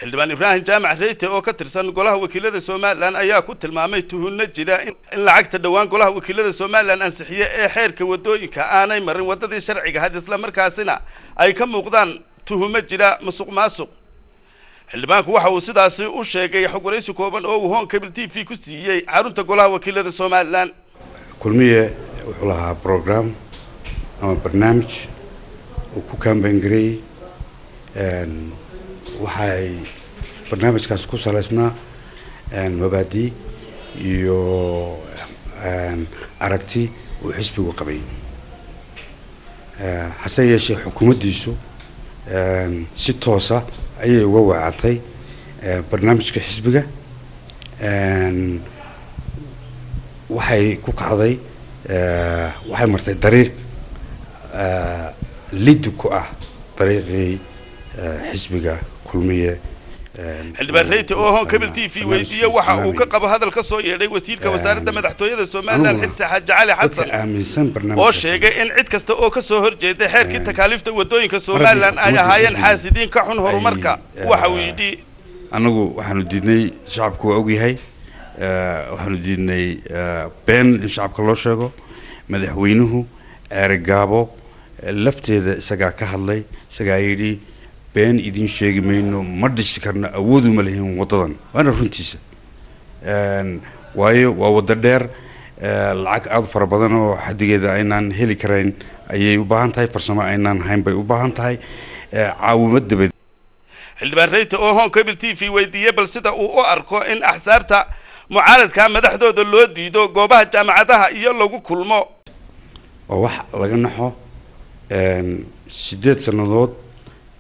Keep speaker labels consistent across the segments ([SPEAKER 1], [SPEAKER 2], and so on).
[SPEAKER 1] xildhibaan Ibrahim Jaamac Reeyte oo ka tirsan golaha wakiilada Soomaaliland ayaa ku tilmaamay tuhunna jira in lacagta dhawaan golaha wakiilada Soomaaliland ansixiye ee xeerka wadooyinka aanay marin wadadii sharciga had isla markaasina ay ka muuqdaan tuhuma jira musuqmaasuq. xildhibaanku waxa uu sidaasi u sheegay xog wareysi kooban oo uu Hon Cable TV ku siiyay xarunta golaha wakiilada Soomaaliland.
[SPEAKER 2] kulmiye wuxuu lahaa program ama barnaamij oo ku campaign gareey waxay barnaamijkaas ku saleysnaa mabaadi iyo aragti oo xisbigu qabay hase yeeshee xukuumaddiisu si toosa ayay uga wacatay barnaamijka xisbiga waxay ku kacday waxay martay dariiq lid ku ah dariiqii xisbiga kulmiye.
[SPEAKER 1] xildhibaan Reeyte oo Hon Cable TV weydiiyay waxa uu ka qabo hadal ka soo yeedhay wasiirka wasaaradda madaxtooyada Soomaaliland Xilsi Xaaji Cali Xasan oo sheegay in cid kasta oo ka soo horjeeday xeerkii takaalifta wadooyinka Soomaaliland ay ahaayeen xaasidiin ka xun horumarka. waxa uu yidhi
[SPEAKER 2] anagu waxaanu diidnay shacabku waa ogyahay waxaanu diidnay been in shacabka loo sheego madaxweynuhu ergaabo lafteeda isagaa ka hadlay isagaa yidhi been idin sheegi mayno ma dhisi karno awoodu ma leeyahin wadadan waana runtiisa waayo waa wada dheer lacag aad fara badan oo xadigeeda aynaan heli karayn ayay u baahan tahay farsamo aynaan hayn bay u baahan tahay caawimad dabad.
[SPEAKER 1] xildhibaan Reeyte oo Hon Cable TV weydiiyay bal sida uu u arko in axsaabta mucaaradka madaxdooda loo diido goobaha jaamacadaha iyo lagu kulmo
[SPEAKER 2] oo wax laga naxo 8 sanadood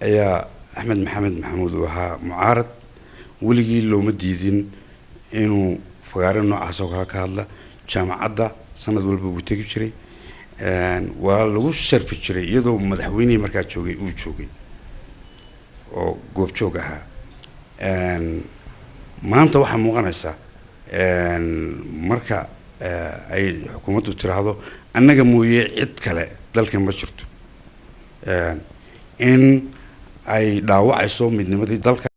[SPEAKER 2] ayaa Axmed Maxamed Maxamuud waxa mucaarad waligii looma diidin inuu fagaaro noocaas oo kala ka hadla jaamacadda sanad walba uu tagi jiray waa lagu sharfi jiray iyadoo madaxweynihii markaa joogay uu joogay oo goob joog ahaa maanta waxa muuqanaysa marka ay xukuumaddu tiraahdo annaga mooyee cid kale dalka ma jirto in ay dhaawacayso midnimadii dalka.